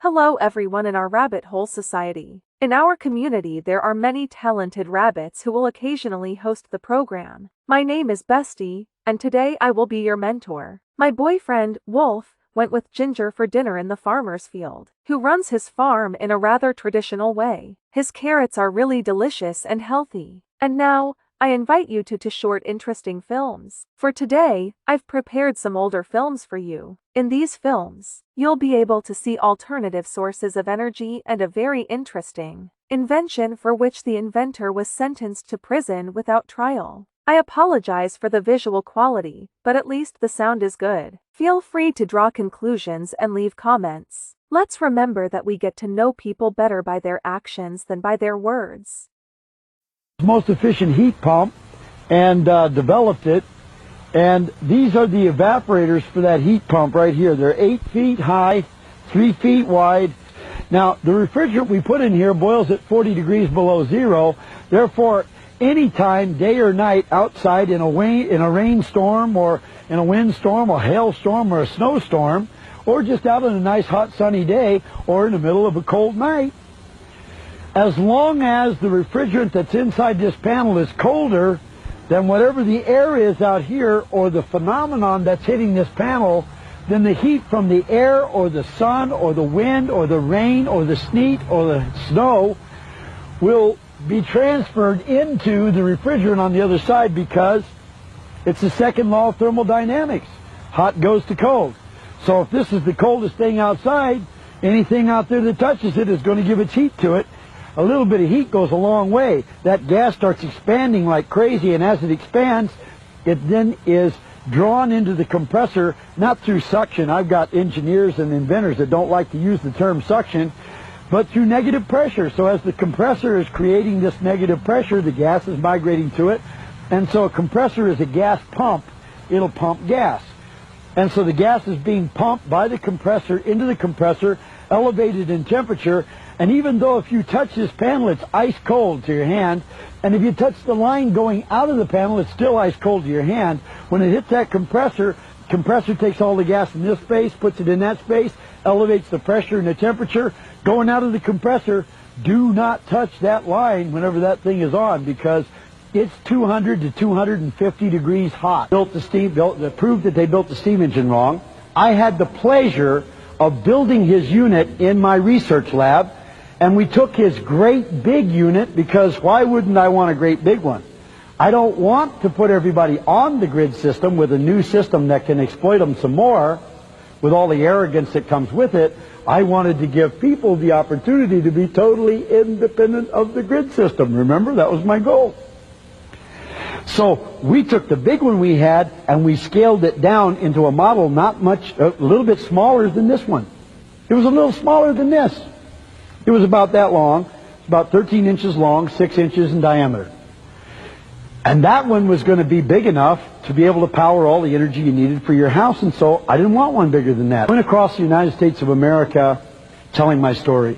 Hello everyone in our rabbit hole society. In our community there are many talented rabbits who will occasionally host the program. My name is Bestie, and today I will be your mentor. My boyfriend, Wolf, went with Ginger for dinner in the farmer's field, who runs his farm in a rather traditional way. His carrots are really delicious and healthy. And now, I invite you to short interesting films. For today, I've prepared some older films for you. In these films, you'll be able to see alternative sources of energy and a very interesting invention for which the inventor was sentenced to prison without trial. I apologize for the visual quality, but at least the sound is good. Feel free to draw conclusions and leave comments. Let's remember that we get to know people better by their actions than by their words. Most efficient heat pump and developed it, and these are the evaporators for that heat pump right here. They're 8 feet high, 3 feet wide. Now the refrigerant we put in here boils at 40 degrees below zero. Therefore, anytime, day or night, outside in a rainstorm or in a windstorm or hailstorm or a snowstorm, or just out on a nice hot sunny day or in the middle of a cold night, as long as the refrigerant that's inside this panel is colder than whatever the air is out here or the phenomenon that's hitting this panel, then the heat from the air or the sun or the wind or the rain or the sleet or the snow will be transferred into the refrigerant on the other side, because it's the second law of thermodynamics. Hot goes to cold. So if this is the coldest thing outside, anything out there that touches it is going to give its heat to it. A little bit of heat goes a long way. That gas starts expanding like crazy, and as it expands, it then is drawn into the compressor, not through suction. I've got engineers and inventors that don't like to use the term suction, but through negative pressure. So as the compressor is creating this negative pressure, the gas is migrating to it. And so a compressor is a gas pump. It'll pump gas. And so the gas is being pumped by the compressor into the compressor, elevated in temperature. And even though if you touch this panel, it's ice cold to your hand, and if you touch the line going out of the panel, it's still ice cold to your hand. When it hits that compressor takes all the gas in this space, puts it in that space, elevates the pressure and the temperature. Going out of the compressor, do not touch that line whenever that thing is on, because it's 200 to 250 degrees hot. Proved that they built the steam engine wrong. I had the pleasure of building his unit in my research lab, and we took his great big unit, because why wouldn't I want a great big one? I don't want to put everybody on the grid system with a new system that can exploit them some more with all the arrogance that comes with it. I wanted to give people the opportunity to be totally independent of the grid system. Remember, that was my goal. So we took the big one we had and we scaled it down into a model not much, a little bit smaller than this one. It was a little smaller than this. It was about that long, about 13 inches long, 6 inches in diameter. And that one was going to be big enough to be able to power all the energy you needed for your house, and so I didn't want one bigger than that. I went across the United States of America telling my story.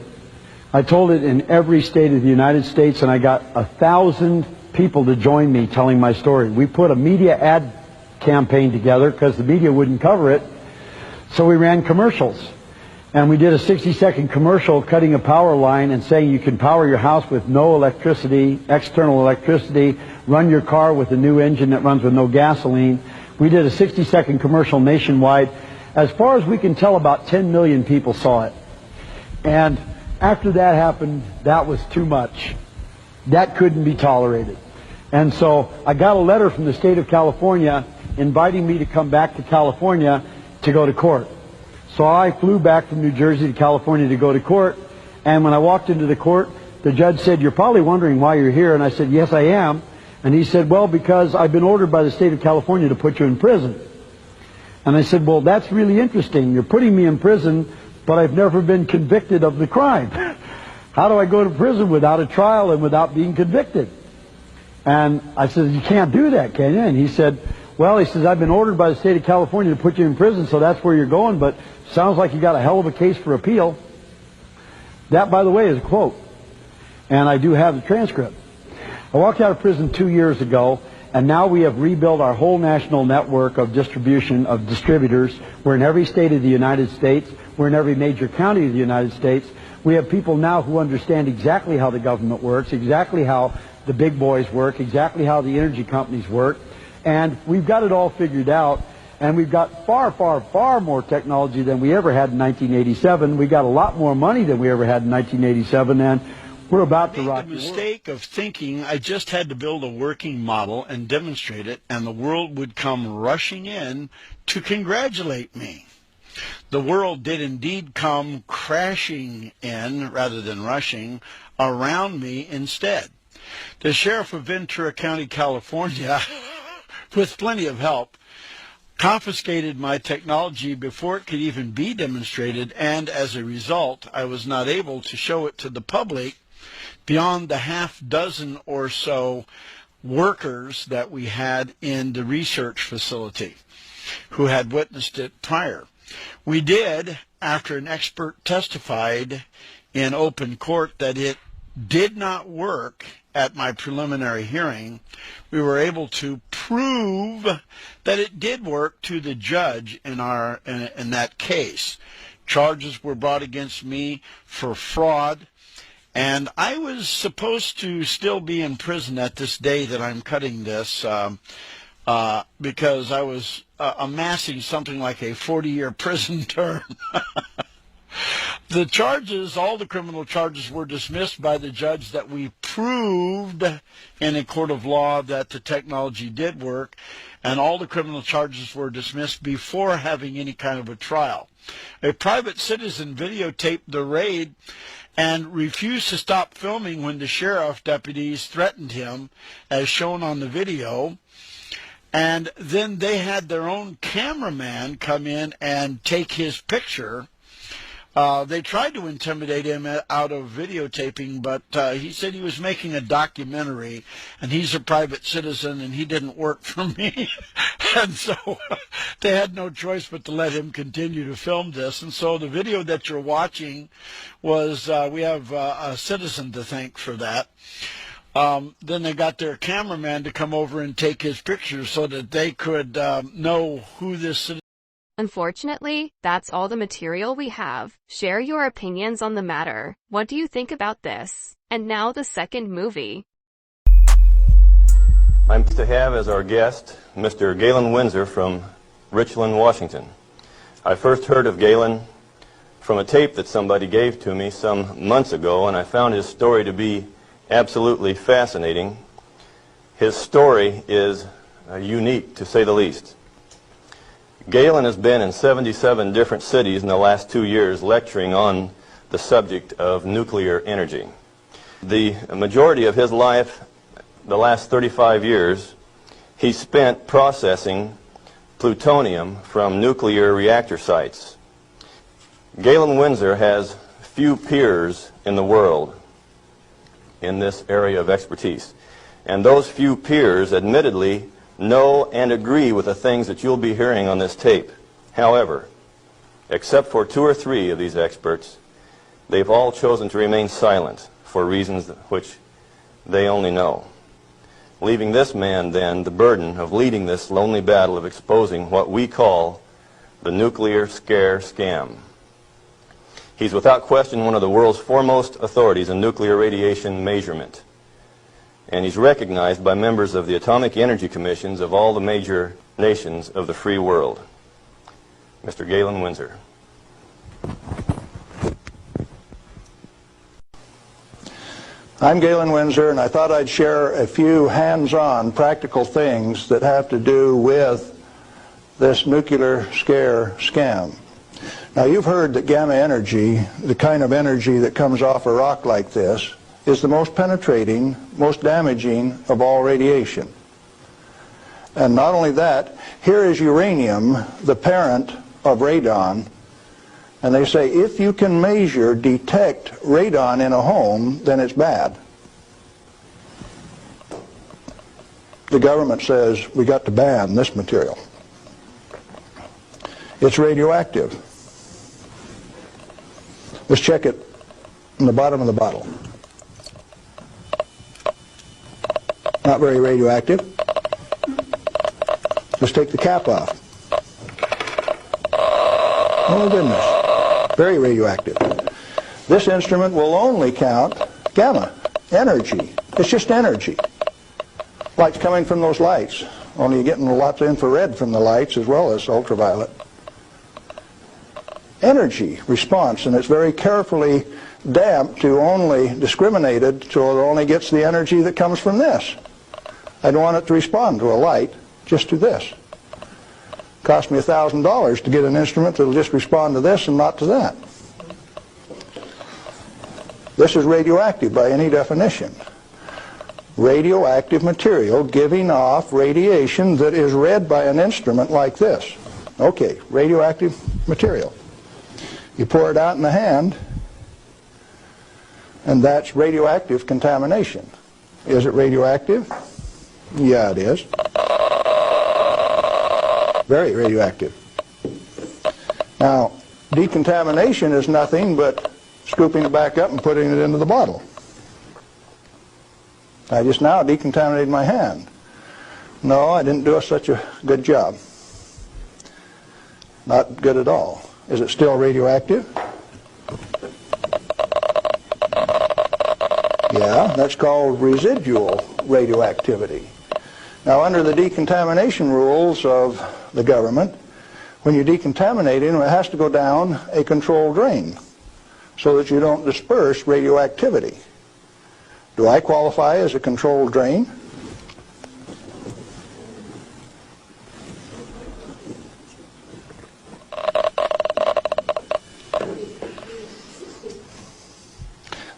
I told it in every state of the United States, and I got 1,000 people to join me telling my story. We put a media ad campaign together because the media wouldn't cover it, so we ran commercials. And we did a 60-second commercial cutting a power line and saying you can power your house with no electricity, external electricity, run your car with a new engine that runs with no gasoline. We did a 60-second commercial nationwide. As far as we can tell, about 10 million people saw it. And after that happened, that was too much. That couldn't be tolerated. And so I got a letter from the state of California inviting me to come back to California to go to court. So I flew back from New Jersey to California to go to court, and when I walked into the court, the judge said, "You're probably wondering why you're here." And I said, "Yes, I am." And he said, "Well, because I've been ordered by the state of California to put you in prison." And I said, "Well, that's really interesting. You're putting me in prison, but I've never been convicted of the crime. How do I go to prison without a trial and without being convicted?" And I said, "You can't do that, can you?" And he said, "Well," he says, "I've been ordered by the state of California to put you in prison, so that's where you're going, but sounds like you got a hell of a case for appeal." That, by the way, is a quote. And I do have the transcript. I walked out of prison 2 years ago, And now we have rebuilt our whole national network of distribution of distributors. We're in every state of the United States. We're in every major county of the United States. We have people now who understand exactly how the government works, exactly how the big boys work, exactly how the energy companies work. And we've got it all figured out. And we've got far, far, far more technology than we ever had in 1987. We got a lot more money than we ever had in 1987. And we're about to rock the mistake of thinking I just had to build a working model and demonstrate it, and the world would come rushing in to congratulate me. The world did indeed come crashing in, rather than rushing, around me instead. The sheriff of Ventura County, California, with plenty of help, confiscated my technology before it could even be demonstrated, and as a result, I was not able to show it to the public beyond the half-dozen or so workers that we had in the research facility who had witnessed it prior. We did, after an expert testified in open court that it did not work at my preliminary hearing, we were able to prove that it did work to the judge in that case. Charges were brought against me for fraud, and I was supposed to still be in prison at this day that I'm cutting this because I was amassing something like a 40-year prison term. The charges, all the criminal charges, were dismissed by the judge that we proved in a court of law that the technology did work, and all the criminal charges were dismissed before having any kind of a trial. A private citizen videotaped the raid and refused to stop filming when the sheriff deputies threatened him, as shown on the video. And then they had their own cameraman come in and take his picture. They tried to intimidate him out of videotaping, but he said he was making a documentary, and he's a private citizen, and he didn't work for me. And so they had no choice but to let him continue to film this. And so the video that you're watching was, we have a citizen to thank for that. Then they got their cameraman to come over and take his picture so that they could know who this citizen. Unfortunately, that's all the material we have. Share your opinions on the matter. What do you think about this? And now the second movie. I'm pleased to have as our guest Mr. Galen Windsor from Richland, Washington. I first heard of Galen from a tape that somebody gave to me some months ago, and I found his story to be absolutely fascinating. His story is unique, to say the least. Galen has been in 77 different cities in the last 2 years lecturing on the subject of nuclear energy. The majority of his life, the last 35 years, he spent processing plutonium from nuclear reactor sites. Galen Windsor has few peers in the world in this area of expertise. And those few peers admittedly know and agree with the things that you'll be hearing on this tape. However, except for 2 or 3 of these experts, they've all chosen to remain silent for reasons which they only know, leaving this man then the burden of leading this lonely battle of exposing what we call the nuclear scare scam. He's without question one of the world's foremost authorities in nuclear radiation measurement, and he's recognized by members of the Atomic Energy Commissions of all the major nations of the free world. Mr. Galen Windsor. I'm Galen Windsor, and I thought I'd share a few hands-on practical things that have to do with this nuclear scare scam. Now, you've heard that gamma energy, the kind of energy that comes off a rock like this, is the most penetrating, most damaging of all radiation. And not only that, here is uranium, the parent of radon, and they say if you can measure, detect radon in a home, then it's bad. The government says we got to ban this material. It's radioactive. Let's check it in the bottom of the bottle. Not very radioactive. Let's take the cap off. Oh goodness, very radioactive. This instrument will only count gamma, energy. It's just energy. Light's coming from those lights, only you're getting lots of infrared from the lights as well as ultraviolet. Energy response, and it's very carefully damped to only discriminated so it only gets the energy that comes from this. I don't want it to respond to a light, just to this. Cost me $1,000 to get an instrument that will just respond to this and not to that. This is radioactive by any definition. Radioactive material giving off radiation that is read by an instrument like this. Okay, radioactive material. You pour it out in the hand, and that's radioactive contamination. Is it radioactive? Yeah, it is. Very radioactive. Now, decontamination is nothing but scooping it back up and putting it into the bottle. I just now decontaminated my hand. No, I didn't do such a good job. Not good at all. Is it still radioactive? Yeah, that's called residual radioactivity. Now, under the decontamination rules of the government, when you decontaminate it has to go down a controlled drain so that you don't disperse radioactivity. Do I qualify as a controlled drain?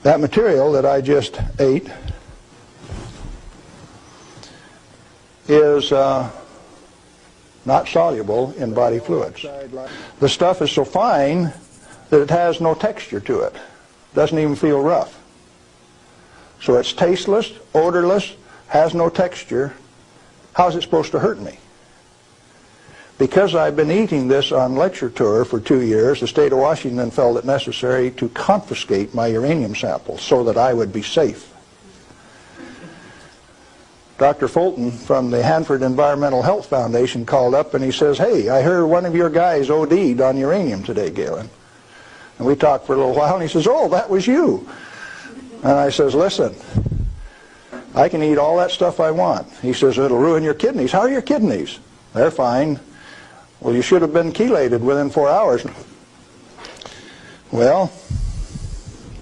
That material that I just ate is not soluble in body fluids. The stuff is so fine that it has no texture to it. Doesn't even feel rough. So it's tasteless, odorless, has no texture. How's it supposed to hurt me? Because I've been eating this on lecture tour for 2 years, the state of Washington felt it necessary to confiscate my uranium samples so that I would be safe. Dr. Fulton from the Hanford Environmental Health Foundation called up and he says, "Hey, I heard one of your guys OD'd on uranium today, Galen." And we talked for a little while and he says, "Oh, that was you." And I says, "Listen, I can eat all that stuff I want." He says, "It'll ruin your kidneys." "How are your kidneys?" "They're fine." "Well, you should have been chelated within 4 hours." Well,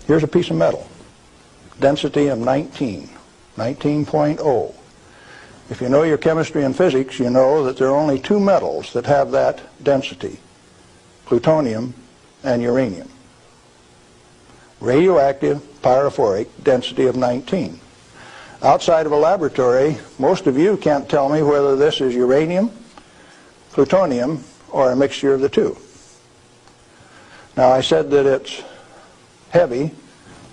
here's a piece of metal. Density of 19.0. If you know your chemistry and physics, you know that there are only two metals that have that density: plutonium and uranium. Radioactive, pyrophoric, density of 19. Outside of a laboratory, most of you can't tell me whether this is uranium, plutonium, or a mixture of the two. Now, I said that it's heavy,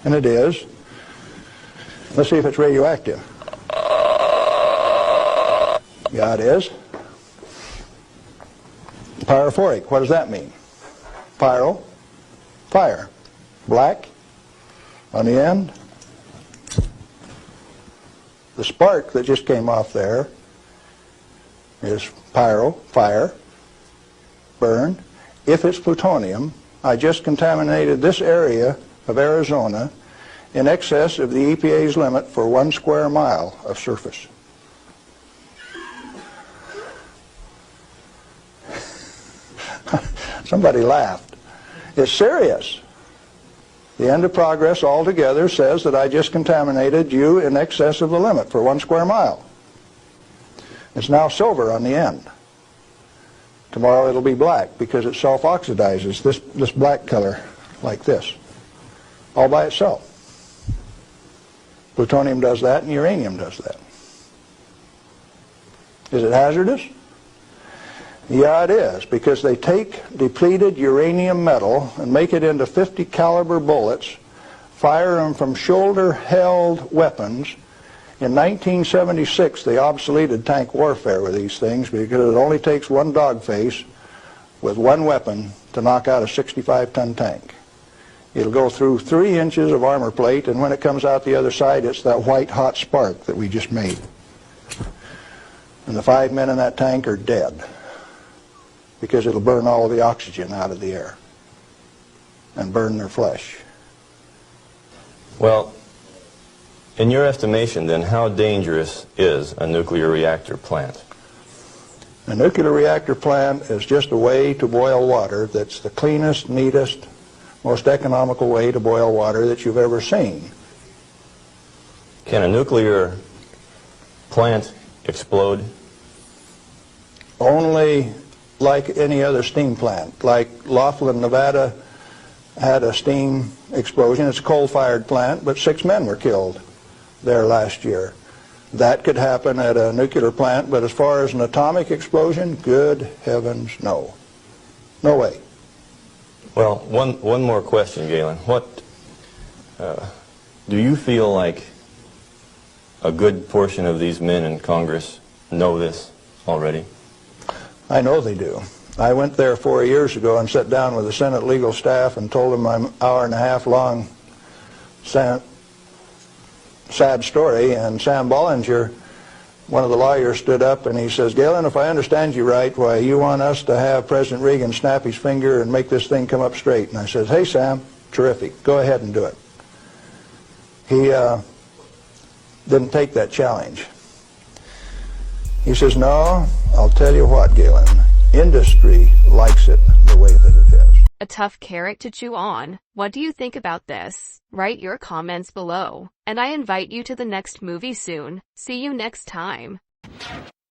and it is. Let's see if it's radioactive. Yeah, it is. Pyrophoric, what does that mean? Pyro, fire. Black on the end. The spark that just came off there is pyro, fire, burn. If it's plutonium, I just contaminated this area of Arizona in excess of the EPA's limit for 1 square mile of surface. Somebody laughed. It's serious. The end of progress altogether says that I just contaminated you in excess of the limit for 1 square mile. It's now silver on the end. Tomorrow it'll be black because it self-oxidizes, this black color like this, all by itself. Plutonium does that and uranium does that. Is it hazardous? Yeah, it is, because they take depleted uranium metal and make it into 50 caliber bullets, fire them from shoulder-held weapons. In 1976, they obsoleted tank warfare with these things because it only takes one dog face with one weapon to knock out a 65-ton tank. It'll go through 3 inches of armor plate, and when it comes out the other side, it's that white hot spark that we just made. And the 5 men in that tank are dead because it'll burn all of the oxygen out of the air and burn their flesh. Well, in your estimation, then, how dangerous is a nuclear reactor plant? A nuclear reactor plant is just a way to boil water that's the cleanest, neatest, most economical way to boil water that you've ever seen. Can a nuclear plant explode? Only like any other steam plant. Like Laughlin, Nevada had a steam explosion. It's a coal-fired plant, but 6 men were killed there last year. That could happen at a nuclear plant, but as far as an atomic explosion, good heavens, no. No way. Well, one more question, Galen. What do you feel like a good portion of these men in Congress know this already? I know they do. I went there 4 years ago and sat down with the Senate legal staff and told them my hour-and-a-half-long sad story, and Sam Bollinger, one of the lawyers, stood up and he says, "Galen, if I understand you right, why, you want us to have President Reagan snap his finger and make this thing come up straight." And I says, "Hey, Sam, terrific. Go ahead and do it." He didn't take that challenge. He says, "No, I'll tell you what, Galen, industry likes it the way that it is." A tough carrot to chew on. What do you think about this? Write your comments below, and I invite you to the next movie soon. See you next time.